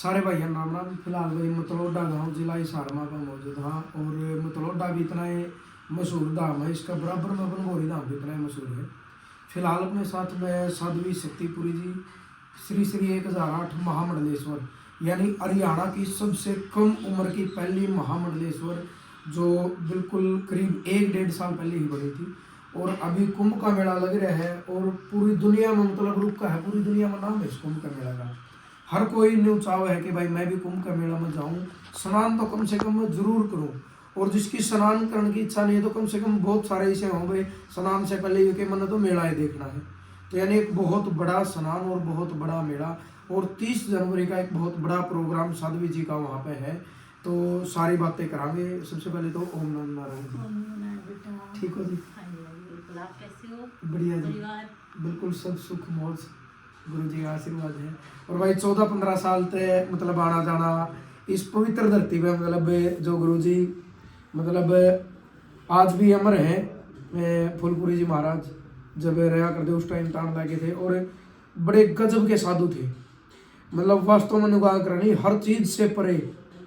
सारे भाइयों राम राम। फिलहाल भाई मतलोडा गांव जिला हिसारमा का मौजूद हाँ। और मतलोडा भी इतना ही मशहूर धाम है, इसका बराबर में बनभोरी धाम भी इतना ही मशहूर है। फिलहाल अपने साथ में साध्वी शक्तिपुरी जी श्री श्री 1008 महामंडलेश्वर यानी हरियाणा की सबसे कम उम्र की पहली महामंडलेश्वर, जो बिल्कुल करीब 1-1.5 साल पहले ही बनी थी। और अभी कुंभ का मेला लग रहा है और पूरी दुनिया में मतलब रुका है, पूरी दुनिया में नाम है इस कुंभ का मेला का। हर कोई न्यू चाव है कि भाई मैं भी कुंभ का मेला में जाऊं, स्नान तो कम से कम मैं जरूर करूं। और जिसकी स्नान करने की इच्छा नहीं है तो कम से कम बहुत सारे ऐसे हों भाई स्नान से पहले ये कि मैंने तो मेला ही देखना है। तो यानी एक बहुत बड़ा स्नान और बहुत बड़ा मेला, और 30 जनवरी का एक बहुत बड़ा प्रोग्राम साध्वी जी का वहाँ पे है। तो सारी बातें करांगे। सबसे पहले तो ओम नमः नारायण। ठीक हो जी? आप कैसे हो? बढ़िया जी, बिल्कुल सब सुख मौज, गुरु जी का आशीर्वाद है। और भाई 14-15 साल तक मतलब आना जाना इस पवित्र धरती पे, मतलब जो गुरु जी मतलब आज भी अमर हैं। फूलपुरी जी महाराज जब रहा करते उस टाइम तान लगे थे और बड़े गजब के साधु थे। मतलब वास्तव में निगाह करनी हर चीज से परे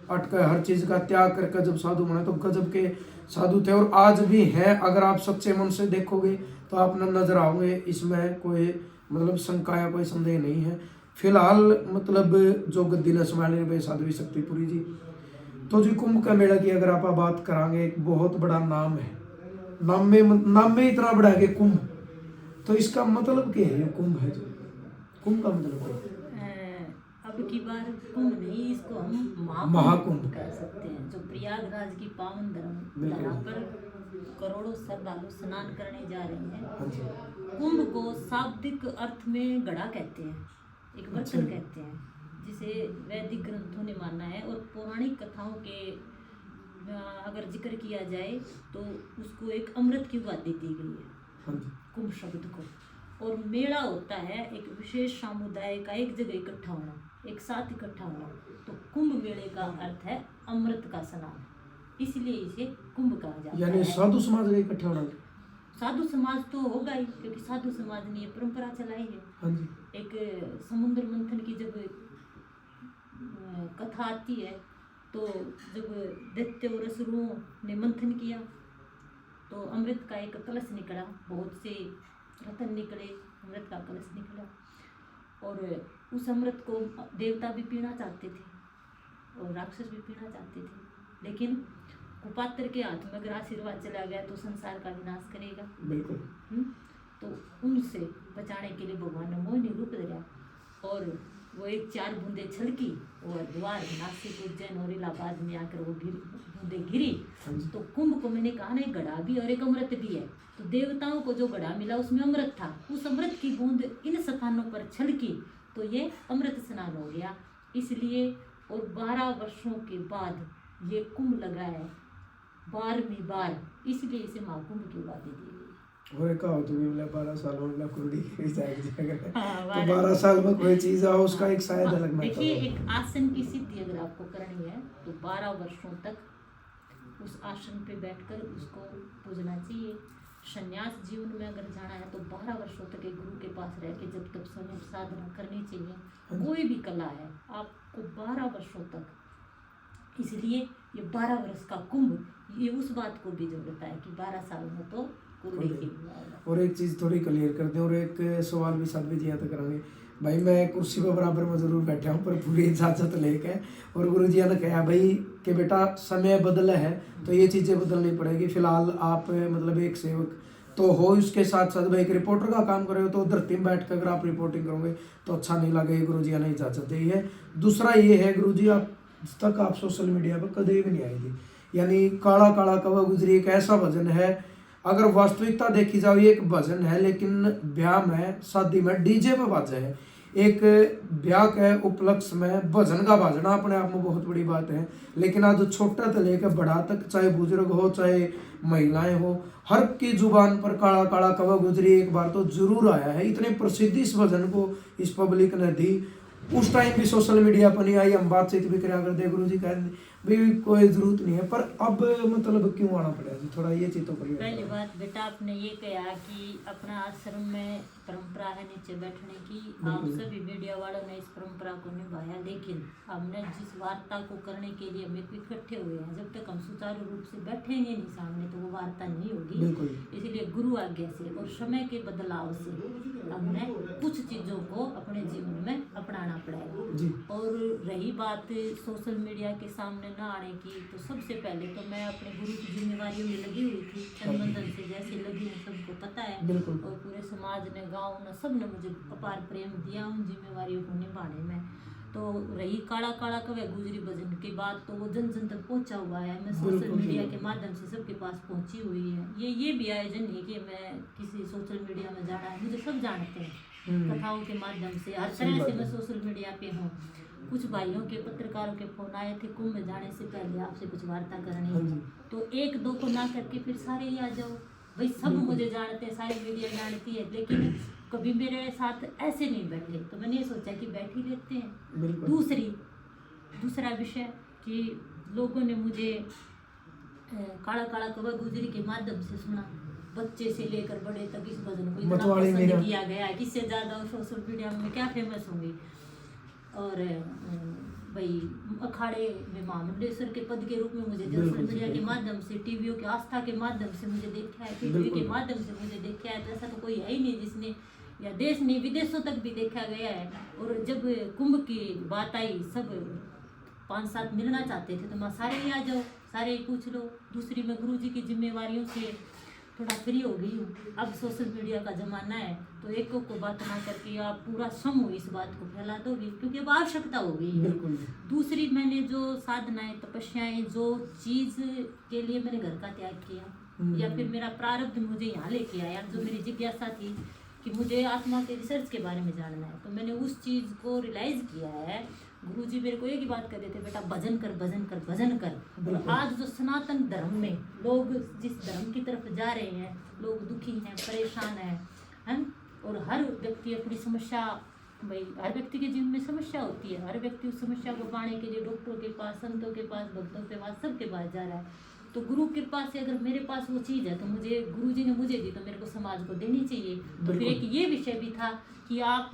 अटकर हर चीज का त्याग करके जब साधु बने तो गजब के साधु थे और आज भी है। अगर आप सच्चे मन से देखोगे तो आप नजर आओगे, इसमें कोई मतलब शंका या कोई संदेह नहीं है। फिलहाल मतलब जो गद्दी ने संभाले भाई साध्वी शक्तिपुरी जी। तो जी कुंभ का मेला की अगर आप बात करांगे, एक बहुत बड़ा नाम है, नाम में इतना बड़ा है कि कुंभ। तो इसका मतलब क्या है? कुंभ है जो कुंभ का मतलब क्या है? अब की बार कुंभ नहीं, इसको हम महाकुंभ कह सकते हैं, जो प्रयागराज की पावन धरा पर करोड़ों श्रद्धालु स्नान करने जा रहे हैं। कुंभ को शाब्दिक अर्थ में घड़ा कहते हैं, एक बर्तन कहते हैं, जिसे वैदिक ग्रंथों ने माना है। और पौराणिक कथाओं के अगर जिक्र किया जाए तो उसको एक अमृत की उपाधि दी गई है कुंभ शब्द को। और मेला होता है एक विशेष समुदाय का एक जगह इकट्ठा होना, एक साथ इकट्ठा होना। तो कुंभ मेले का अर्थ है अमृत का स्नान, इसलिए इसे कुंभ कहा जाता है। यानी साधु समाज का इकट्ठा होना। साधु समाज तो होगा ही, क्योंकि साधु समाज ने ये परंपरा चलाई है। एक समुद्र मंथन की जब कथा आती है तो जब दैत्य और असुरों ने मंथन किया तो अमृत का एक कलश निकला, बहुत से रतन निकले, अमृत का कलश निकला। और उस अमृत को देवता भी पीना चाहते थे और राक्षस भी पीना चाहते थे, लेकिन कुपात्र के हाथ में अगर आशीर्वाद चला गया तो संसार का विनाश करेगा। बिल्कुल। तो उनसे बचाने के लिए भगवान ने मोहिनी रूप धरा और वो एक 4 बूंदे छलकी और द्वार नासिक, उज्जैन और इलाहाबाद में आकर वो बूंदे गिरी। तो कुंभ को मैंने कहा ना, एक घड़ा भी और एक अमृत भी है। तो देवताओं को जो घड़ा मिला उसमें अमृत था, उस अमृत की बूंद इन स्थानों पर छलकी तो ये अमृत स्नान हो गया, इसलिए। और 12 वर्षों के बाद ये कुंभ लगा है, 12वीं बार, इसलिए इसे महाकुंभ की उपाधि दी गई। और कहा तो भी 12 साल में कुंडी तो 12 साल में कोई चीज है उसका एक शायद अलग मतलब। देखिए, एक आसन की सिद्धि अगर आपको करनी है तो 12 वर्षों तक उस आसन पे बैठकर उसको पूजना चाहिए। संन्यास जीवन में अगर जाना है तो 12 वर्षों तक एक गुरु के पास रह के जब तक स्वयं साधना करनी चाहिए। कोई भी कला है आपको 12 वर्षों तक, इसलिए ये 12 वर्ष का कुंभ ये उस बात को भी जोड़ता है कि 12 साल में तो और एक चीज थोड़ी क्लियर कर दें और एक सवाल भी साध्वी जी तक करेंगे। भाई मैं कुर्सी पर बराबर में जरूर बैठा हूँ पर पूरी इजाजत लेके, और गुरु जी ने कहा भाई कि बेटा समय बदला है तो ये चीजें बदलनी पड़ेगी। फिलहाल आप मतलब एक सेवक तो हो, उसके साथ साथ भाई एक रिपोर्टर का काम कर रहे हो, तो धरती में बैठ कर अगर आप रिपोर्टिंग करोगे तो अच्छा नहीं लगेगा। गुरु जी ने इजाजत दी है। दूसरा ये है गुरु जी, आप तक आप सोशल मीडिया पर कभी भी नहीं आई थी, यानी काला काला कवा गुजरी एक ऐसा भजन है। अगर वास्तविकता देखी जाए ये एक भजन है, लेकिन ब्याह में शादी में डीजे पे बाजा है। एक ब्याह के उपलक्ष्य में भजन का बाजना अपने आप में बहुत बड़ी बात है। लेकिन आज छोटा से लेकर बड़ा तक, चाहे बुजुर्ग हो चाहे महिलाएं हो, हर की जुबान पर काला काला कवा गुजरी एक बार तो जरूर आया है। इतने प्रसिद्धि इस भजन को इस पब्लिक ने दी। उस टाइम भी सोशल मीडिया पर नहीं आई, हम बातचीत भी करा करते गुरु जी कह भी कोई जरूरत नहीं है, पर अब मतलब क्यों आना पड़ा जी, थोड़ा ये चीज तो करिए। पहली बात बेटा आपने ये कहा कि अपना आश्रम में परंपरा है नीचे बैठने की, आप सभी मीडिया वालों ने इस परंपरा को निभाया, लेकिन हमने जिस वार्ता को करने के लिए हम इकट्ठे हुए हैं, जब तक हम सुचारू रूप से बैठेंगे नहीं सामने तो वो वार्ता नहीं होगी। इसलिए गुरु आज्ञा से और समय के बदलाव से हमने कुछ चीजों को अपने जीवन में अपनाना पड़ेगा। और रही बात सोशल मीडिया के सामने न आने की, तो सबसे पहले तो मैं अपने गुरु की जिम्मेवारियों में लगी हुई थी, तन से जैसे लगी हूँ सबको पता है, और पूरे समाज ने, गाँव ने, सब ने मुझे अपार प्रेम दिया उन जिम्मेवारियों को निभाने में। तो रही काला काला कवे गुजरी भजन की बात, तो वो जन जन तक पहुंचा हुआ है, मैं सोशल मीडिया के माध्यम से सबके पास पहुंची हुई है। ये भी आयोजन नहीं कि मैं किसी सोशल मीडिया में जाना है, मुझे सब जानते हैं कथाओं के माध्यम से, हर तरह से मैं सोशल मीडिया पे हूँ। कुछ भाइयों के, पत्रकारों के फोन आए थे कुंभ में जाने से पहले आपसे कुछ वार्ता करनी है, तो एक दो को ना करके फिर सारे ही आ जाओ भाई, सब मुझे जानते हैं, सारी मीडिया जानती है, लेकिन कभी मेरे साथ ऐसे नहीं बैठे, तो मैंने ये सोचा कि बैठ ही लेते हैं। दूसरा विषय कि लोगों ने मुझे काला काला कवा गुजरी के माध्यम से सुना, बच्चे से लेकर बड़े तक इस भजन को इतना पसंद किया गया है, किससे ज्यादा सोशल मीडिया में क्या फेमस होंगी। और भाई अखाड़े में महामंडलेश्वर के पद के रूप में मुझे सोशल मीडिया के माध्यम से, टीवियों की आस्था के माध्यम से मुझे देखा है, टीवी के माध्यम से मुझे देखा है, ऐसा तो कोई है ही नहीं जिसने, या देश नहीं विदेशों तक भी देखा गया है। और जब कुंभ की बात आई, सब 5-7 मिलना चाहते थे, तो मैं सारे ही आ जाओ, सारे ही पूछ लो। दूसरी मैं गुरुजी की जिम्मेवारियों से थोड़ा फ्री हो गई हूँ, अब सोशल मीडिया का ज़माना है, तो एक को बात ना करके आप पूरा समूह इस बात को फैला दोगे, क्योंकि अब आवश्यकता हो गई है। दूसरी, मैंने जो साधनाएं, तपस्याएं, जो चीज़ के लिए मैंने घर का त्याग किया, या फिर मेरा प्रारब्ध मुझे यहाँ लेके आया, जो मेरी जिज्ञासा थी कि मुझे आत्मा के रिसर्च के बारे में जानना है, तो मैंने उस चीज़ को रियलाइज़ किया है। गुरुजी मेरे को एक ही बात कहते थे, बेटा भजन कर, भजन कर, भजन कर। और आज जो सनातन धर्म में लोग जिस धर्म की तरफ जा रहे हैं, लोग दुखी हैं, परेशान हैं, और हर व्यक्ति अपनी समस्या, भाई हर व्यक्ति के जीवन में समस्या होती है, हर व्यक्ति उस समस्या को पाने के लिए डॉक्टरों के पास, संतों के पास, भक्तों के पास, सबके पास जा रहा है। तो गुरु कृपा से अगर मेरे पास वो चीज़ है, तो मुझे गुरुजी ने मुझे दी, तो मेरे को समाज को देनी चाहिए। तो फिर एक ये विषय भी था कि आप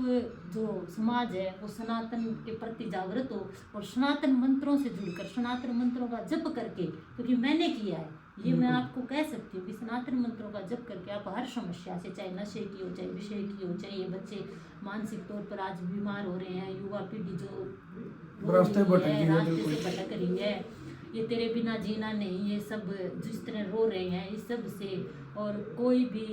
जो समाज है वो सनातन के प्रति जागृत हो, और सनातन मंत्रों से जुड़कर, सनातन मंत्रों का जप करके, क्योंकि मैंने किया है ये, मैं आपको कह सकती हूँ कि सनातन मंत्रों का जप करके आप हर समस्या से, चाहे नशे की हो, चाहे विषय की हो, चाहे ये बच्चे मानसिक तौर पर आज बीमार हो रहे हैं, युवा पीढ़ी जो रास्ते से भटक रही है, ये तेरे बिना जीना नहीं, ये सब जिस तरह रो रहे हैं इस सब से, और कोई भी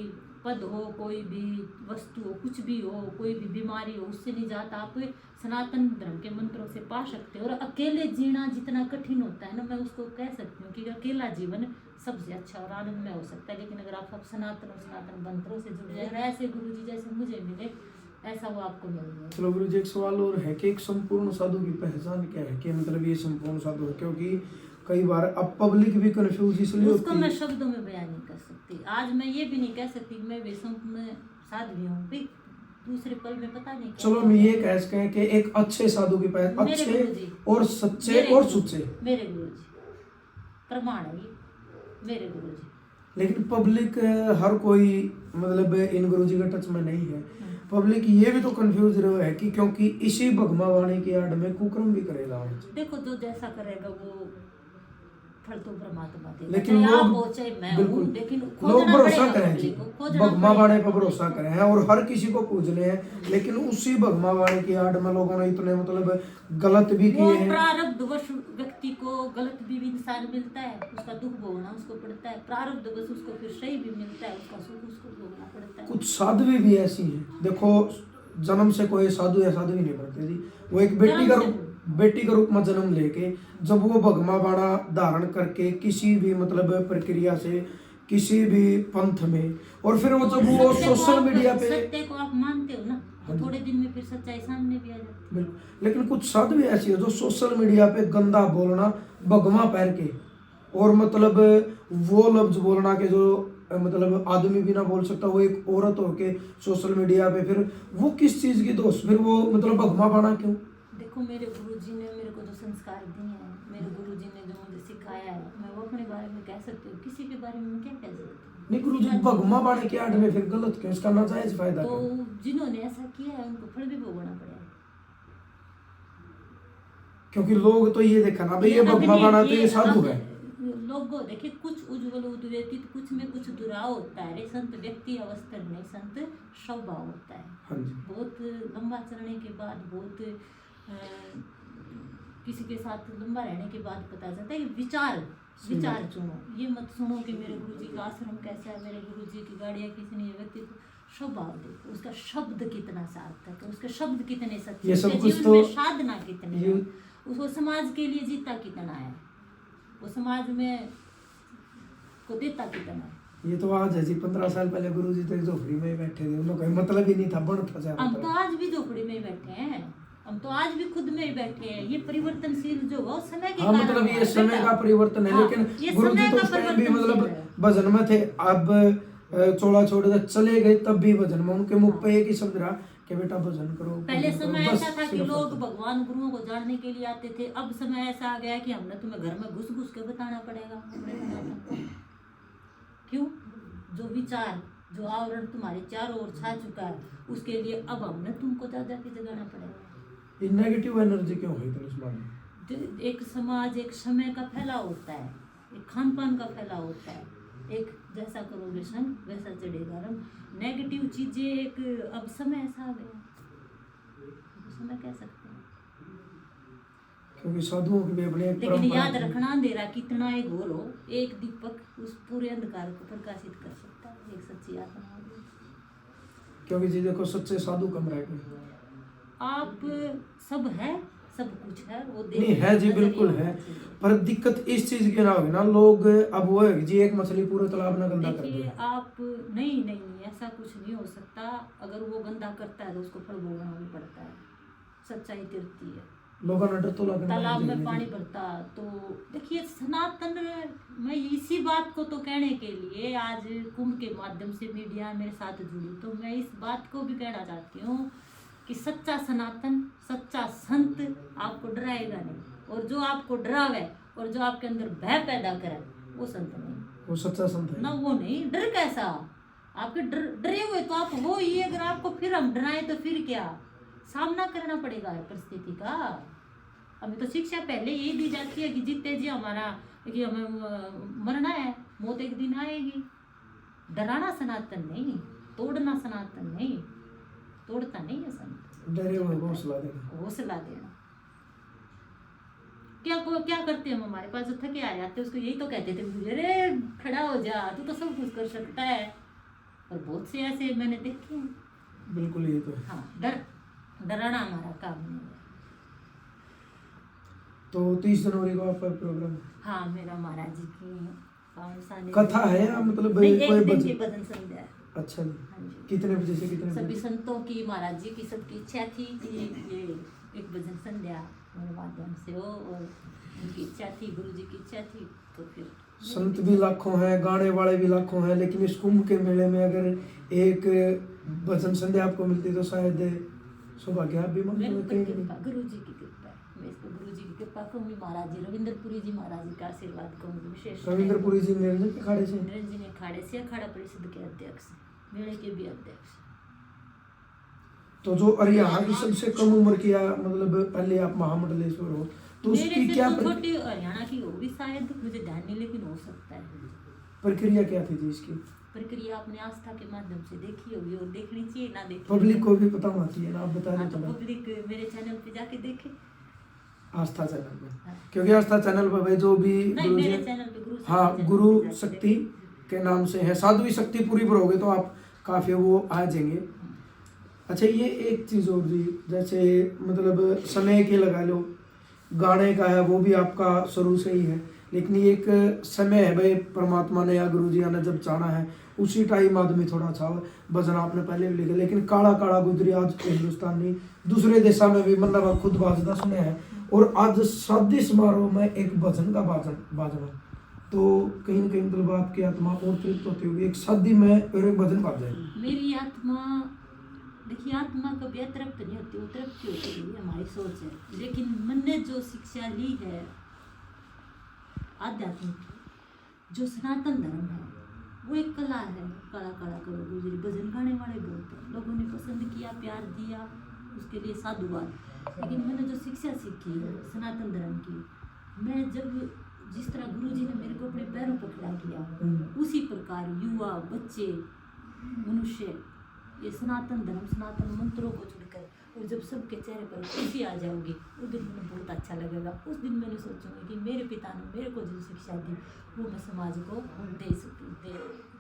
पद हो, कोई भी वस्तु हो, कुछ भी हो, कोई भी बीमारी हो, उससे निजात आप सनातन धर्म के मंत्रों से पा सकते हो। और अकेले जीना जितना कठिन होता है ना, मैं उसको कह सकती हूँ कि अकेला जीवन सबसे अच्छा और आनंदमय हो सकता है, लेकिन अगर आप सनातन और सनातन मंत्रों से जुड़ जाए, ऐसे गुरुजी जैसे मुझे मिले, ऐसा वो आपको मिल जाए। चलो गुरुजी, एक सवाल और है कि एक संपूर्ण साधु की पहचान क्या है, कि मतलब ये संपूर्ण साधु है, क्योंकि कई बार अब पब्लिक भी कंफ्यूज इसलिए होती है। उसको मैं शब्दों में बयान नहीं कर सकती। आज मैं ये भी नहीं कह सकती कि मैं संपूर्ण साधु हूँ, दूसरे पल में पता नहीं। चलो हम ये कह सकते हैं कि एक अच्छे साधु की पहचान, अच्छे और सच्चे और सुच्चे, मेरे गुरुजी प्रमाण है ये, मेरे गुरुजी। लेकिन पब्लिक हर कोई मतलब इन गुरुजी के टच में नहीं है। पब्लिक ये भी तो कंफ्यूज रहा है कि क्योंकि इसी भगमा वाणी की आड़ में कुकर्म भी करेगा। देखो, जो जैसा करेगा वो फल तो परमात्मा देगा, लेकिन लोग चाहे मैं हूं, लेकिन लोग भरोसा करें जी, भगमा वाणी पर भरोसा करें हैं और हर किसी को पूजने हैं, लेकिन उसी भगमा वाणी की आड़ में लोगों ने इतने मतलब गलत भी किए हैं। प्रारब्धवश व्यक्ति को गलत भी इंसान मिलता है, उसका दुख भोगना उसको पड़ता है, प्रारब्धवश उसको फिर सही भी मिलता है, उसका सुख उसको भोगना पड़ता है। कुछ साधुवी भी ऐसी हैं, देखो जन्म से कोई साधु या साधु नहीं बनते जी, वो एक बेटी का रूप में जन्म लेके जब वो भगमा बाड़ा धारण करके किसी भी मतलब प्रक्रिया से, किसी भी पंथ में, और फिर वो जब वो सोशल मीडिया पे, सत्य को आप मानते हो ना, तो थोड़े दिन में फिर सच्चाई सामने भी आ जाती है। लेकिन कुछ साधु ऐसी है जो सोशल मीडिया पे गंदा बोलना, भगमा पैर के, और मतलब वो लफ्ज बोलना के जो मतलब आदमी भी ना बोल सकता, वो एक औरत होके सोशल मीडिया पे, फिर वो किस चीज की दोष, फिर वो मतलब भगमा पाना क्यों? देखो, मेरे गुरुजी ने मेरे को जो संस्कार दिए हैं, मेरे गुरुजी ने जो मुझे सिखाया है, मैं वो अपने बारे में कह सकती हूँ, किसी के बारे में मैं क्या कह सकती हूँ। नहीं गुरुजी भगमा बाणे के आड़ में फिर गलत क्यों, इसका नाजायज फायदा तो क्यों? जिन्होंने ऐसा किया है उनको फल भी भोगना पड़ेगा। क्योंकि लोग तो ये देखा ना भाई ये भगमा बाणा तो ये साधु है। लोगों देखिए कुछ उज्ज्वल उद्वेतित, कुछ में कुछ दुराव होता है। रे संत व्यक्ति अवस्था नहीं, संत स्वभाव होता है। हाँ जी। बहुत लंबा चलने के बाद, बहुत किसी के साथ लंबा रहने के बाद पता चलता है कि विचार चुनो। ये मत सुनो कि मेरे गुरुजी का आश्रम कैसा है, मेरे गुरुजी की गाड़ियाँ कितनी है, व्यक्तित्व स्वभाव देखो, उसका शब्द कितना सार्थक है, उसके शब्द कितने सच्चे, ये सब उसके कुछ जीवन तो में साधना कितनी है, उसको समाज के लिए जीता कितना है, वो समाज में को देता कितना है। ये तो आज है जी, 15 साल पहले गुरुजी तो झोपड़ी में ही बैठे थे, उन्होंने कोई मतलब ही नहीं था, बन था हम तो आज भी झोपड़ी में ही बैठे हैं, हम तो आज भी खुद में ही बैठे हैं। ये परिवर्तनशील जो वो समय के कारण मतलब ये समय का परिवर्तन है। हाँ, लेकिन गुरुजी तो उस टाइम भी मतलब भजन में थे, अब चौड़ा छोड़ के चले गए तब भी भजन में उनके मुख पे एक ही शब्द रहा कि बेटा भजन करो। पहले समय ऐसा था कि लोग भगवान गुरुओं को जानने के लिए आते थे, अब समय ऐसा आ गया कि हमने तुम्हें घर में घुस घुस के बताना पड़ेगा। क्यों? जो विचार, जो आवरण तुम्हारे चारों ओर छा चुका है, उसके लिए अब हमने तुमको ज्यादा की जगाना पड़ेगा। ये नेगेटिव एनर्जी क्यों है इतनी समाज? एक समाज एक समय का फैलाव होता है, एक खान पान का फैलाव होता है, एक जैसा करोगे संग वैसा चढ़ेगा रंग। नेगेटिव चीजें एक अब समय ऐसा आ गया, समय कह सकते हैं। क्योंकि साधुओं की भी अपने लेकिन याद रखना, अंधेरा कितना ही घोर हो, एक दीपक उस पूरे अंधकार को प्रकाशित कर सकता है, एक सच्ची आत्मा होगी। क्योंकि जी देखो सच्चे साधु कम रह गए। आप सब है, सब कुछ है, वो नहीं है जी, बिल्कुल है, पर दिक्कत इस चीज की ना होगी ना, लोग अब वो है जी एक मछली पूरे तालाब में गंदा कर दे। देखिए आप नहीं, ऐसा कुछ नहीं हो सकता। अगर वो गंदा करता है तो उसको फल भोगना भी पड़ता है, सच्चाई तिरती है। लोगों ने डर तो लगा तालाब में पानी भरता तो देखिए सनातन में इसी बात को तो कहने के लिए आज कुंभ के माध्यम से मीडिया मेरे साथ जुड़ी, तो मैं इस बात को भी कहना चाहती हूँ कि सच्चा सनातन, सच्चा संत आपको डराएगा नहीं, और जो आपको डरावे और जो आपके अंदर भय पैदा करे वो संत नहीं, वो सच्चा संत है ना। वो नहीं, डर कैसा? आपके डरे हुए तो आप हो ही, अगर आपको फिर हम डराएं तो फिर क्या, सामना करना पड़ेगा परिस्थिति का। हमें तो शिक्षा पहले यही दी जाती है कि जीते जी हमारा, कि हमें मरना है, मौत एक दिन आएगी। डराना सनातन नहीं, तोड़ना सनातन नहीं, तोड़ता नहीं है संत, डरे हुए को हौसला देना, हौसला देना। क्या करते हैं हम, हमारे पास जो थके आ जाते हैं उसको यही तो कहते थे, अरे खड़ा हो जा, तू तो सब कुछ कर सकता है। और बहुत से ऐसे मैंने देखे हैं। बिल्कुल ये तो है। हाँ, डराना हमारा काम नहीं है। तो 30 जनवरी को आपका प्रोग्राम है? हाँ, मेरा महाराज जी की कथा है या मतलब कोई भजन संध्या है। अच्छा जी। हाँ जी। कितने बजे से कितने सभी बजे? संतों की, महाराज जी की सबकी इच्छा थी कि ये एक भजन संध्या मेरे माध्यम से हो, और उनकी इच्छा थी, गुरु जी की इच्छा थी, तो फिर संत भी लाखों हैं, गाने वाले भी लाखों हैं, लेकिन इस कुंभ के मेले में अगर एक भजन संध्या आपको मिलती तो शायद सौभाग्य आप भी गुरु जी की कृपा है। मैं इसको गुरु जी की कृपा कहूँगी, महाराज जी रविंद्रपुरी जी महाराज जी का आशीर्वाद कहूँगी विशेष। रविंद्रपुरी जी निरंजन के अखाड़े से? निरंजन अखाड़े से, अखाड़ा परिषद के अध्यक्ष, मेले के भी अध्यक्ष। तो जो हरियाणा की सबसे कम उम्र की मतलब पहले आप महामंडलेश्वर हो, तो उसकी क्या छोटी हरियाणा की होगी शायद, मुझे ध्यान नहीं, लेकिन हो सकता है। प्रक्रिया क्या थी जी इसकी? प्रक्रिया अपने आस्था के माध्यम से देखी होगी, और देखनी चाहिए, ना देखी पब्लिक को भी पता होना चाहिए ना, आप बता हाँ, दें तो पब्लिक मेरे चैनल पे जाके देखे, आस्था चैनल पे। क्योंकि आस्था चैनल पर भाई जो भी मेरे चैनल पे गुरु, हाँ, गुरु शक्ति के नाम से है, साध्वी शक्ति पूरी भरोगे तो आप काफी वो आ जाएंगे। अच्छा, ये एक चीज और जी, जैसे मतलब समय के लगा लो, गाने का है वो भी आपका शुरू से ही है, लेकिन ये एक समय है भाई, परमात्मा ने या गुरु जी ने जब चाहना है उसी टाइम आदमी थोड़ा सा भजन आपने पहले भी लिखे, लेकिन काला काला गुजरी आज हिंदुस्तानी दूसरे देशों में भी मतलब खुद बाजदा सुने हैं, और आज शादी समारोह में एक भजन का बाजना, तो कहीं ना कहीं मतलब आपकी आत्मा और तृप्त होती होगी, एक शादी में और एक भजन बाज जाए। मेरी आत्मा देखिए आत्मा कभी अतृप्त नहीं होती, वो तृप्ति होती है, हमारी सोच है। लेकिन मन ने जो शिक्षा ली है आध्यात्मिक, जो सनातन धर्म है, वो एक कला है। कला कला करो गुजरी, भजन गाने वाले बहुत हैं, लोगों ने पसंद किया, प्यार दिया, उसके लिए साधुवाद। लेकिन मैंने जो शिक्षा सीखी है सनातन धर्म की, मैं जब जिस तरह गुरुजी ने मेरे को अपने पैरों पर खड़ा किया, उसी प्रकार युवा, बच्चे, मनुष्य ये सनातन धर्म, सनातन मंत्रों को छोड़कर, और जब सबके चेहरे पर खुशी आ जाओगी उस दिन मुझे बहुत अच्छा लगेगा। उस दिन मैंने सोचूंगी कि मेरे पिता ने मेरे को जो शिक्षा दी वो मैं समाज को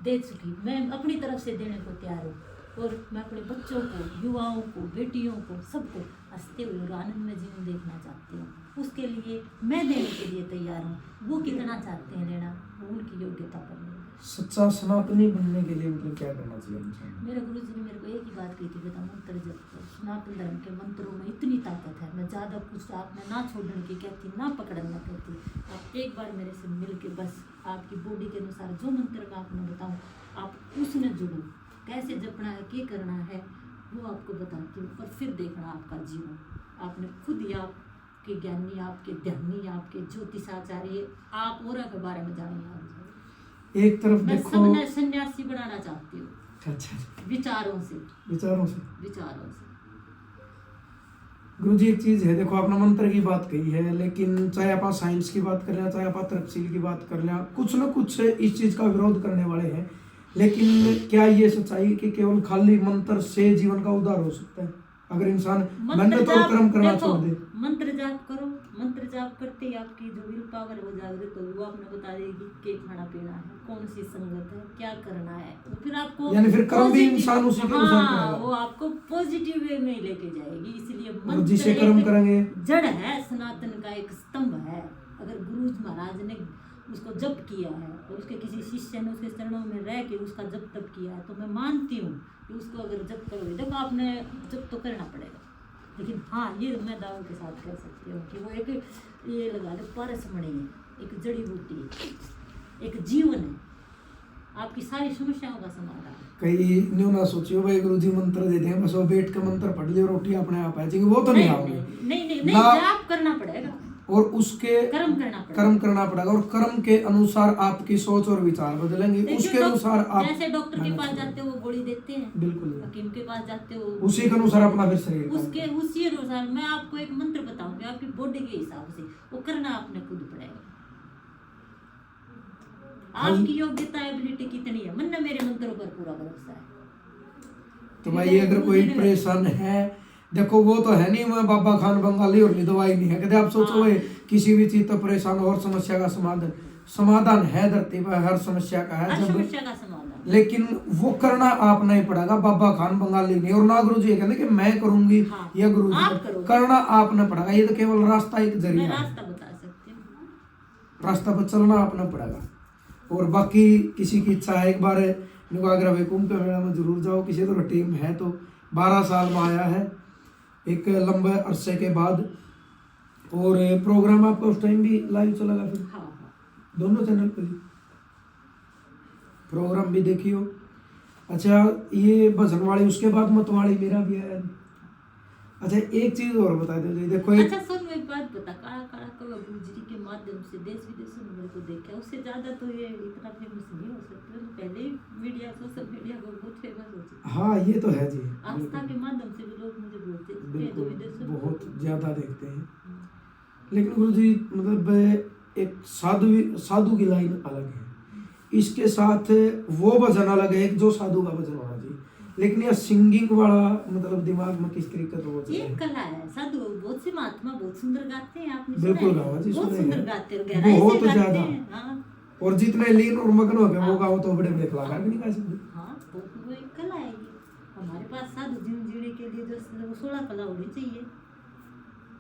दे चुकी, मैं अपनी तरफ से देने को तैयार हूँ। और मैं अपने बच्चों को, युवाओं को, बेटियों को, सबको हंसते हुए और आनंद में जीवन देखना चाहती हूँ। उसके लिए मैं देने के लिए तैयार हूँ। वो कितना चाहते हैं लेना, वो उनकी योग्यता पर निर्भर। सच्चा सनातनी बनने के लिए मतलब क्या करना चाहिए इंसान? मेरे गुरुजी ने मेरे को एक ही बात कही थी, बेटा मंत्र जप करो। सनातन धर्म के मंत्रों में इतनी ताकत है, मैं ज़्यादा कुछ आपने ना छोड़ने की कहती, ना पकड़ना कहती। आप एक बार मेरे से मिल के बस आपकी बॉडी के अनुसार जो मंत्र मैं आपने बताऊँ, आप उसमें जुड़ो। कैसे जपना है, क्या करना है, वो आपको बताती हूँ। और फिर देखना आपका जीवन, आपने खुद ही आपके ज्ञानी, आपके ध्यानी, आपके ज्योतिषाचार्य, आप और के बारे में जानिए। एक तरफ मैं देखो, सबने सन्यासी बनाना चाहती हूँ। अच्छा, विचारों से विचारों से। गुरुजी एक चीज है, देखो आपने मंत्र की बात कही है, लेकिन चाहे आप साइंस की बात कर लें, चाहे आप तर्कशील की बात कर लें, कुछ ना कुछ इस चीज का विरोध करने वाले हैं। लेकिन क्या ये सच्चाई कि केवल खाली मंत्र से जीवन का उद्धार हो सकता है? अगर इंसान मेहनत और कर्म करना छोड़ दे। मंत्र जाप करो, मंत्र जाप करते ही आपकी जो विल पावर वो जागृत होगी, वो आपने बता देगी कि खाना पीना है, कौन सी संगत है, क्या करना है। तो फिर आपको यानी फिर कर्म भी इंसान उसी के अनुसार करेगा। वो आपको पॉजिटिव वे में लेके जाएगी। इसलिए मंत्र जिसे कर्म करेंगे, जड़ है, सनातन का एक स्तंभ है। अगर गुरु महाराज ने उसको जप किया है और उसके किसी शिष्य ने उसके चरणों में रह के उसका जप तप किया है, तो मैं मानती हूँ कि उसको अगर जप करोगे, देखो आपने जप तो करना पड़ेगा। लेकिन हाँ, ये मैं दावों के साथ कह सकती हूँ कि वो एक ये लगा दो पारसमणि है, एक जड़ी बूटी है, एक जीवन है, आपकी सारी समस्याओं का समाधान। कई न्यू ना सोचियो भाई गुरुजी मंत्र देते हैं बस वो बैठ के मंत्र पढ़ लियो, रोटी अपने आप आ जाएगी, वो तो नहीं आओगे। नहीं, जाप करना पड़ेगा और उसके कर्म करना पड़ेगा और कर्म के अनुसार आपकी सोच और विचार बदलेंगे, उसके अनुसार आप जैसे डॉक्टर के पास जाते हो वो गोली देते हैं, बिल्कुल हकीम के पास जाते हो उसी के अनुसार अपना फिर शरीर उसी अनुसार। मैं आपको एक मंत्र बताऊंगी आपकी बॉडी के हिसाब से, वो करना आपने खुद पड़ेगा। आपकी योग्यता एबिलिटी कितनी है, मन ने मेरे मंत्रों पर पूरा भरोसा है। तो भाई अगर कोई परेशान है, देखो वो तो है नहीं मैं बाबा खान बंगाली और दवाई नहीं है, कहते आप सोचो भाई किसी भी चीज तो परेशान और समस्या का समाधान है धरती पर, हर समस्या का है, समस्या का समाधान। लेकिन वो करना आप नहीं पड़ेगा, बाबा खान बंगाली नहीं। और ना गुरु जी ये कहते कि मैं करूंगी या गुरु जी करना आपने पड़ेगा, ये तो केवल रास्ता एक जरिया है, रास्ता बता सकते हैं, रास्ता पर चलना आपने पड़ेगा। और बाकी किसी की इच्छा है एक बार निगाग्रा कुंभ के मेला में जरूर जाओ, किसी तो टीम है तो 12 साल में आया है एक लंबे अरसे के बाद, और प्रोग्राम आपका उस टाइम भी लाइव चलेगा फिर दोनों चैनल पर प्रोग्राम भी देखियो। अच्छा ये भजनवाड़ी उसके बाद मतवाड़ी मेरा भी आया। अच्छा एक चीज और बता दो जी, देखो अच्छा सुन एक बात बता, काला काला कौवा गुरुजी के माध्यम से देश विदेशों में मेरे को देखा, उससे ज्यादा तो ये इतना फेमस नहीं हो सकता, पहले ही मीडिया सोशल मीडिया को बहुत फेमस हो चुका। हाँ ये तो है जी, आस्था के माध्यम से भी लोग मुझे बोलते हैं, बिल्कुल विदेशों बहुत ज्यादा देखते हैं। लेकिन गुरुजी मतलब एक साधु की लाइन अलग है, इसके साथ वो भजन अलग है जो साधु का भजन होना चाहिए, लेकिन यह सिंगिंग वाला मतलब दिमाग में किस तरीके से वो ये कला है। साधु बहुत से महात्मा बहुत सुंदर गाते हैं, आपने बिल्कुल गावा जी, बहुत सुंदर गाते हैं, गहराई बहुत से ज्यादा हैं। हाँ। और जितने लीन और मग्न हो गए वो गाओ तो बड़े बड़े कलाकार भी नहीं गा सकते। हाँ तो वो एक कला है ये। हमारे पास साधु जीवन जीने के लिए जो 16 कला होनी चाहिए,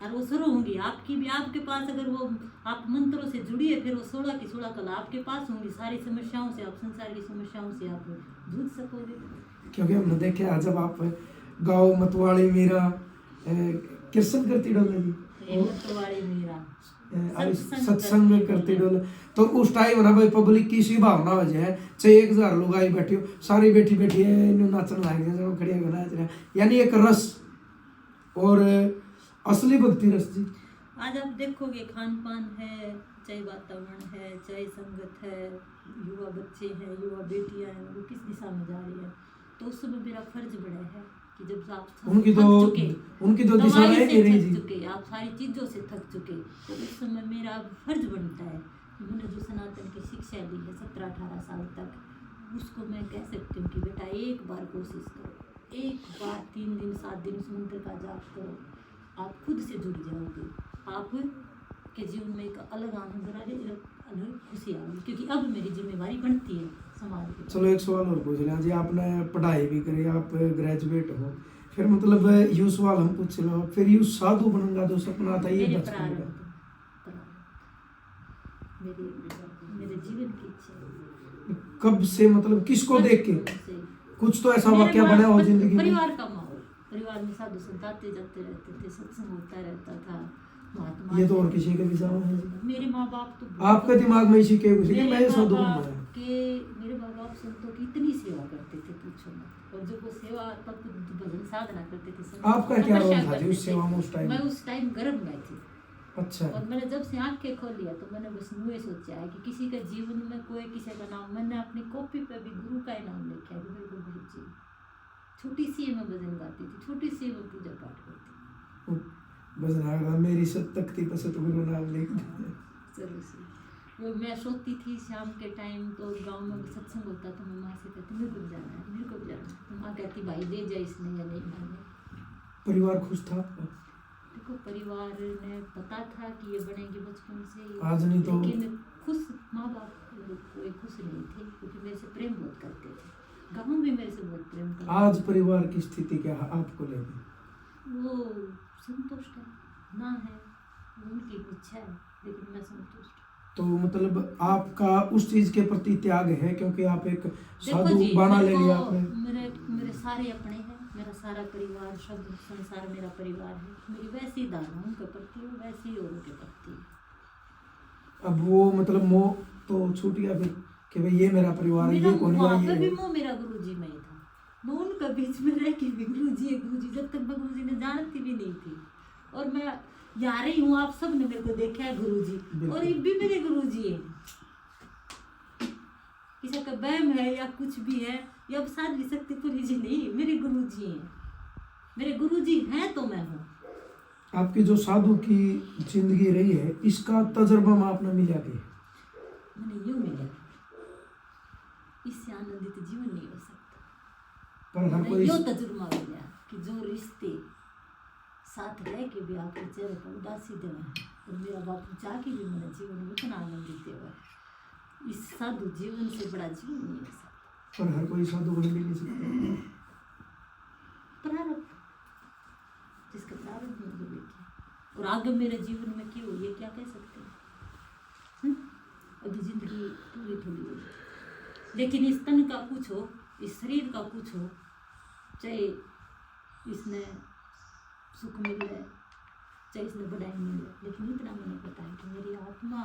और वो शुरू होंगी आपकी भी, आपके पास अगर वो आप मंत्रों से जुड़िए फिर वो 16 की 16 कला आपके पास होंगी। सारी समस्याओं से, आप संसार की समस्याओं से आप जूझ सकोगे। क्योंकि हमने देखा जब आप गाओ मतवाड़ी मीरा कृष्ण करती डोले जी, मतवाड़ी मीरा सत्संग करते डोल। तो उस टाइम ना भाई पब्लिक की सी भावना वजह है, चाहे 1000 लोग आई बैठे हो, सारी बैठी बैठी है नाचन लग गए, खड़े होकर नाच रहे हैं, यानी एक रस और असली भक्ति रस जी। आज आप देखोगे खान पान है, चाहे वातावरण है, चाहे संगत है, युवा बच्चे हैं, युवा बेटियां हैं, वो किस दिशा में जा रही है। तो उस समय मेरा फर्ज बड़ा है कि जब आप उनकी तो दिशा दवाई नहीं से रही थक जी, चुके, आप सारी चीजों से थक चुके, तो उस समय मेरा फर्ज बनता है कि मैंने जो सनातन की शिक्षा ली है 17-18 साल तक, उसको मैं कह सकती हूँ कि बेटा एक बार कोशिश करो, एक बार 3 दिन 7 दिन उस मंत्र का जाप करो, आप खुद से जुड़ जाओगे, आप के जीवन में एक अलग आनंद आ रही, अलग खुशी आ रही, क्योंकि अब मेरी जिम्मेवारी बनती है समाज की। चलो एक सवाल और पूछ लें जी, आपने पढ़ाई भी करी, आप ग्रेजुएट हो, फिर मतलब यू सवाल हम पूछ लो, फिर यू साधु बनूंगा जो सपना था ये मेरे बचपन का, मेरे जीवन की इच्छा कब से, मतलब किसको देख के, से कुछ तो ऐसा मेरे वाक्य माँ- बना हो जिंदगी में? परिवार का माहौल, परिवार में साधु संत आते जाते रहते थे, सत्संग होता रहता था, महात्मा ये तो और किसी के भी जाओ है जी। मेरे माँ बाप तो आपके दिमाग में इसी के कुछ कि मैं मेरे साधु माँ बनूंगा बाप है। मेरे माँ बाप संतों की इतनी सेवा करते थे पूछो मत, और जब वो सेवा तब भजन साधना करते थे, आपका क्या रोल तपस्या था जी करते उस थे। सेवा में उस टाइम? मैं उस टाइम गर्भ में थी, अच्छा, और मैंने जब से आंखें खोल लिया तो मैंने बस यूँ सोचा है कि किसी के जीवन में कोई किसी का नाम, मैंने अपनी कॉपी पे भी गुरु का ही नाम लिखा है कि मेरे को गुरु जी। छोटी सी मैं भजन गाती थी, छोटी सी मैं पूजा पाठ करती थी, बस ना मेरी सब तख्ती पर सतगुरु नाम लिख दिया। जरूर से वो मैं सोती थी शाम के टाइम, तो गांव में सत्संग होता तो मैं माँ से कहती मेरे को भी जाना है, मेरे को भी जाना है, तो माँ कहती भाई ले जाए इसने या नहीं माने। परिवार खुश था? देखो परिवार ने पता था कि ये बनेगी बचपन से ही, आज नहीं तो- लेकिन खुश माँ बाप कोई खुश नहीं थे, क्योंकि मेरे से प्रेम बहुत करते थे, गाँव भी मेरे से बहुत प्रेम करते। आज परिवार की स्थिति क्या है आपको लेकर? वो संतुष्ट है ना, है उनकी इच्छा है, लेकिन मैं संतुष्ट हूँ। तो मतलब आपका उस चीज के प्रति त्याग है, क्योंकि आप एक देखो साधु जी, बाना ले मेरे लिया को- आपने। मेरे सारे अपने हैं, मेरा सारा परिवार, सब संसार मेरा परिवार है, मेरी वैसी धारणा उनके प्रति है, वैसी ही औरों के प्रति है। अब वो मतलब मोह तो छूट गया फिर कि भाई ये मेरा परिवार है, मेरा ये कौन वहाँ है, पे ये भी है। मोह मेरा गुरुजी में ही था, मैं उनके बीच में रह के भी गुरुजी है गुरुजी, जब तक मैं गुरुजी ने जानती भी नहीं थी, और मैं यहाँ रही हूँ, आप सब ने मेरे को देखा है गुरुजी, और ये भी मेरे गुरुजी है। किसी का वहम है या कुछ भी है, या अब साधवी शक्तिपुरी जी नहीं, मेरे गुरुजी हैं, मेरे गुरुजी हैं तो मैं हूँ। आपकी जो साधु की जिंदगी रही है, इसका तजर्बा में आपने मिला के? मैंने यूँ मिला, इससे आनंदित जीवन नहीं हो सकता। पर हर मैंने कोई यो तजुर्बा मिला कि जो रिश्ते साथ रह के भी आपके चेहरे पर उदासी देना है, और मेरा बापू जाके भी मेरे जीवन में इतना आनंदित देवा है, इस साधु जीवन से बड़ा जीवन नहीं हो सकता। पर हर कोई साधु बन भी नहीं सकता। प्रारब्ध, जिसका प्रारब्ध में जो लिखा, और आगे मेरे जीवन में क्यों ये क्या कह सकते हैं। अभी जिंदगी पूरी थोड़ी हो, लेकिन इस तन का कुछ हो, इस शरीर का कुछ हो, चाहे इसने सुख मिल रहा है, चाहे इसने बढ़ाई मिल रहा है, लेकिन इतना मैंने पता है कि मेरी आत्मा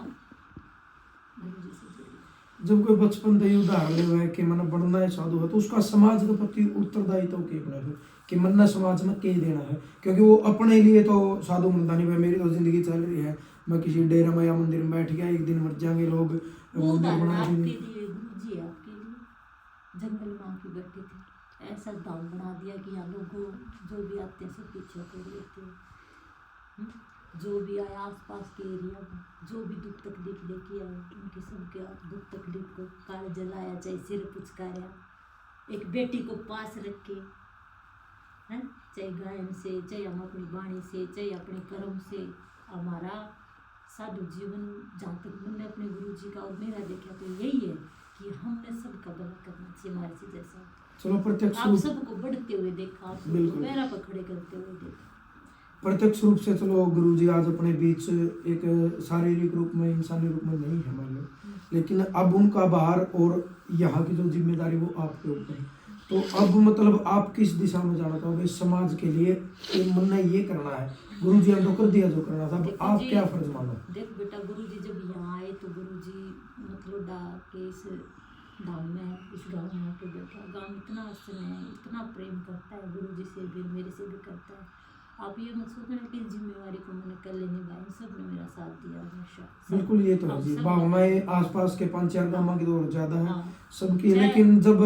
गुरु जी से जुड़ी है। जब कोई बचपन से उदाहरण ले हुआ है कि मन बनना है साधु है, तो उसका समाज के प्रति उत्तरदायित्व के बना है कि मन ने समाज में क्या देना है, क्योंकि वो अपने लिए तो साधु बनता नहीं, भाई मेरी तो जिंदगी चल रही है, मैं किसी डेरे में या मंदिर में बैठ गया, एक दिन मर जाएंगे लोग, वो मंदिर उदाहरण बना आपके देंगे। लिए गुरु जी, आपके लिए जंगल में आके बैठे थे, ऐसा दाम बना दिया कि यहाँ लोगों जो भी आते हैं सब पीछे कर लेते हैं, जो भी आए आसपास के एरिया में, जो भी दुख तकलीफ लेके आए, उनकी सबके दुख तकलीफ को काल जलाया, चाहे सिर पुचकारा, एक बेटी को पास रख के, हैं, चाहे गायन से, चाहे हम अपनी वाणी से, चाहे अपने कर्म से, हमारा साधु जीवन जहाँ तक मैंने अपने गुरु जी का और मेरा देखा तो यही है कि हमने सबका भला करना चाहिए, हमारे से जैसा। चलो प्रत्यक्ष आप रूप, सबको बढ़ते हुए देखा, आप सबको बिल्कुल। पैरा पर खड़े करते हुए देखा। प्रत्यक्ष रूप से चलो गुरुजी आज अपने बीच एक शारीरिक रूप में, इंसानी रूप में नहीं है मान लो, लेकिन अब उनका बाहर और यहाँ की जो जिम्मेदारी वो आपके ऊपर है, तो अब मतलब आप किस दिशा में जाना चाहोगे समाज के लिए, कि मन ने ये करना है, गुरुजी ने तो कर दिया जो करना था, अब देखो आप जी, क्या फर्ज मानो? देख के इस धाम में, इस गांव में आके बैठा। गांव इतना स्नेह, इतना प्रेम करता है गुरु जी से भी, मेरे से भी करता है। आप ये मत सोचना कि जिम्मेवारी को मैंने कर लेने भाई, सबने मेरा साथ दिया हमेशा। बिल्कुल, ये तो है हाँ, जी। सब भावनाएं आसपास के 5-4 गांव की तो और ज्यादा है हाँ। सबकी, चाहे- लेकिन जब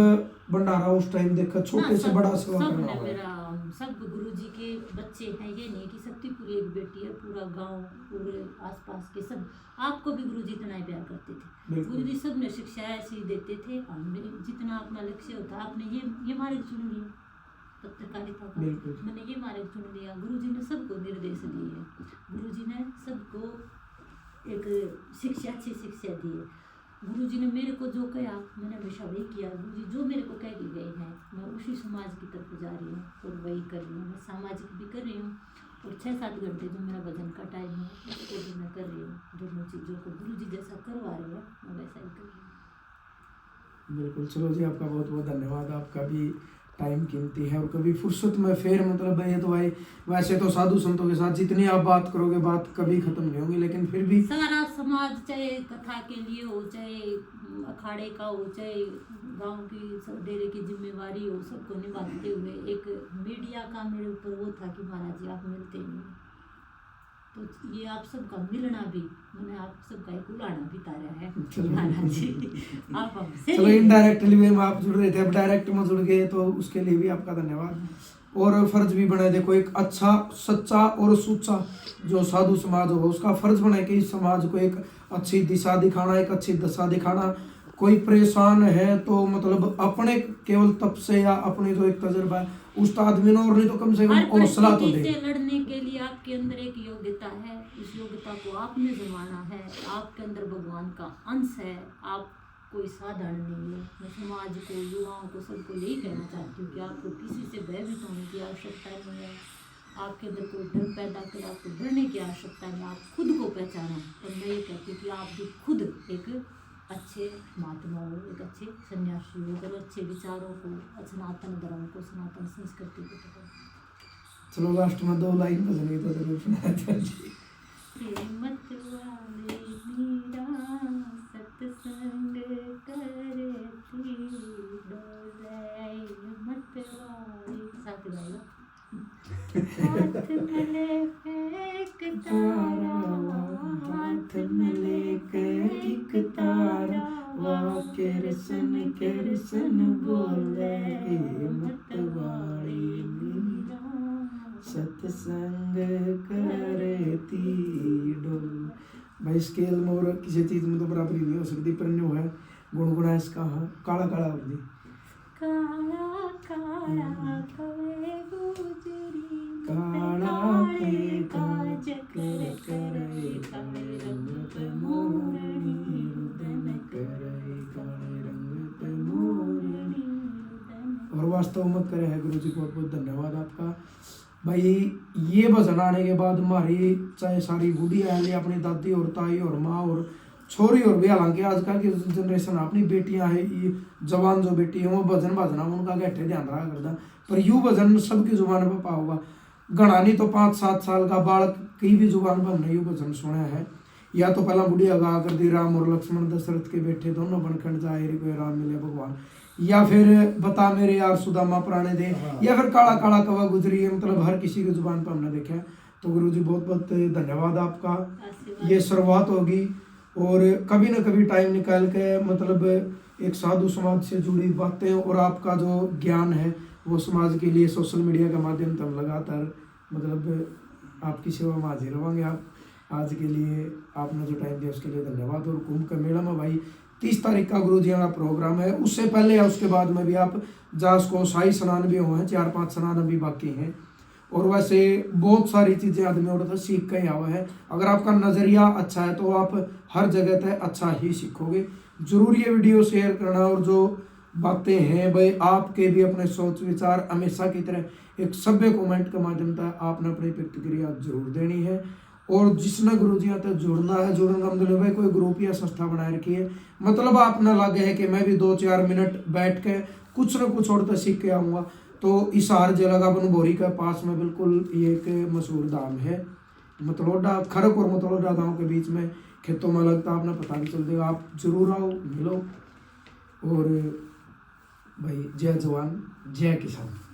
भंडारा उस टाइम देखा छोटे ना, से बड़ा सेवा सब करना ने हुआ। मेरा, सब गुरु जी के बच्चे हैं, ये नहीं कि शक्तिपुर एक बेटी है, पूरा गांव, पूरे आसपास के सब आपको भी गुरु जी इतना ही प्यार करते थे। बिल्कुल। गुरु जी सब ने शिक्षा ऐसी देते थे। हमें जितना अपना लक्ष्य होता, आपने ये मार्ग चुन लिया पत्रकारिता का, बिल्कुल। मैंने ये मार्ग चुन लिया। गुरु जी ने सबको निर्देश दिए हैं, गुरु जी ने सबको एक शिक्षा, अच्छी शिक्षा दी है। गुरु जी ने मेरे को जो कहा मैंने हमेशा वही किया। गुरु जी जो मेरे को कह के गए हैं, मैं उसी समाज की तरफ जा रही हूँ और वही कर रही हूँ। मैं सामाजिक भी कर रही हूँ और 6-7 घंटे जो मेरा भजन का टाइम है उसको भी मैं कर रही हूँ। दोनों चीज़ों को गुरु जी जैसा करवा रहे हैं, मैं वैसा ही कर रही हूँ। बिल्कुल। चलो जी, आपका बहुत बहुत धन्यवाद। आपका भी टाइम कीमती है और कभी फुर्सत में फिर मतलब ये तो भाई, वैसे तो साधु संतों के साथ जितनी आप बात करोगे बात कभी खत्म नहीं होगी, लेकिन फिर भी सारा समाज, चाहे कथा के लिए हो, चाहे अखाड़े का हो, चाहे गांव की सब डेरे की जिम्मेवारी हो, सबको निभाते हुए एक मीडिया का मेरे ऊपर वो था कि महाराज जी आप मिलते नहीं, तो ये आप सबका मिलना भी, मैंने आप सबका एक उलाना भी तारा है महाराज जी, आप हमसे चलो इनडायरेक्टली में आप जुड़ रहे थे, अब डायरेक्ट में जुड़ गए तो उसके लिए भी आपका धन्यवाद। और फर्ज भी बना, देखो एक अच्छा सच्चा और सुच्चा जो साधु समाज होगा उसका फर्ज बना कि इस समाज को एक अच्छी दिशा दिखाना, एक अच्छी दशा दिखाना। कोई परेशान है तो मतलब अपने केवल तप से या अपने जो एक तजुर्बा है उस आदमी ने, और नहीं तो कम से कम हर हौसला तो परिस्थिति दे। से लड़ने के लिए आपके अंदर एक योग्यता है, उस योग्यता को आपने जमाना है। आपके अंदर भगवान का अंश है, आप कोई साधारण नहीं है। मैं समाज को, युवाओं को, सबको यही कहना चाहती हूँ कि आपको किसी से भयभीत होने की आवश्यकता नहीं है। आपके अंदर कोई डर पैदा करे, आपको डरने की आवश्यकता नहीं। आप खुद को पहचानो। और मैं ये कहती हूँ कि आप भी खुद एक अच्छे महात्मा हो, एक अच्छे सन्यासी हो, और अच्छे विचारों को, सनातन धर्म को, सनातन संस्कृति को पकड़ो। चलो लास्ट में 2 लाइन भजन तो जरूर सुना जी। मत वाले मीरा सत्संग करती डोले, मत वाले साथ गाएगा। हाथ में लेके एक तारा, हाथ में लेके एक तारा, वाह किरसन बोले, मत वाली मीरा सत्संग करती डोल। भाई स्केल में और किसी चीज में तो बराबरी नहीं हो सकती, पर न्यू है गुनगुना इसका। हाँ, काला काला हो जी, काला काला कवे गुजरी, काला पे काज कर करे, काले रंग पे मोरनी रुदन करे, काले रंग पे मोरनी रुदन। और वास्तव में करे है गुरु जी, बहुत बहुत धन्यवाद आपका। भाई ये भजन आने के बाद हमारी चाहे सारी बुढ़िया है, अपनी दादी और ताई और माँ और छोरी और भी, हालांकि आजकल की जनरेशन अपनी बेटियां है, ये जवान जो बेटी है वो भजन भजना उनका गहटे ध्यान रहा करता, पर यू भजन सबकी जुबान पर पाओगा। गणा नहीं तो 5-7 साल का बालक की भी जुबान पर हमने यू भजन सुना है। या तो पहला बुढ़िया गा कर दी, राम और लक्ष्मण दशरथ के बेटे दोनों बनखंड जाए रे, कोई राम मिले भगवान, या फिर बता मेरे यार सुदामा पुराने दे, या फिर काला काला कवा गुजरी है। मतलब हर किसी की जुबान पर हमने देखा है। तो गुरु जी बहुत बहुत धन्यवाद आपका। ये शुरुआत होगी और कभी ना कभी टाइम निकाल के मतलब एक साधु समाज से जुड़ी बातें और आपका जो ज्ञान है वो समाज के लिए सोशल मीडिया के माध्यम से हम लगातार मतलब आपकी सेवा में हाजिर रहेंगे। आप आज के लिए आपने जो टाइम दिया उसके लिए धन्यवाद। और कुंभ का मेला में भाई 30 तारीख का गुरु जी का प्रोग्राम है, उससे पहले या उसके बाद में भी आप जास को शाही स्नान भी हुए हैं, 4-5 स्नान अभी बाकी हैं। और वैसे बहुत सारी चीज़ें आदमी और सीख के आया हुआ है। अगर आपका नज़रिया अच्छा है तो आप हर जगह तक अच्छा ही सीखोगे। जरूर ये वीडियो शेयर करना, और जो बातें हैं भाई आपके भी अपने सोच विचार हमेशा की तरह एक सभ्य कमेंट के माध्यम से आपने अपनी प्रतिक्रिया जरूर देनी है। और जिसने गुरु जी तक जुड़ना है जुड़ना, मतलब भाई कोई ग्रुप या संस्था बनाए रखी है, मतलब आप ना लगे है कि मैं भी 2-4 मिनट बैठ के कुछ न कुछ और तो सीख के आऊँगा। तो इसार जलगा बनभोरी के पास में बिल्कुल ये एक मशहूर धाम है मतलोडा, खरक और मतलोडा गांव के बीच में खेतों में लगता, आपने पता भी चल देगा। आप जरूर आओ, मिलो। और भाई जय जवान जय किसान।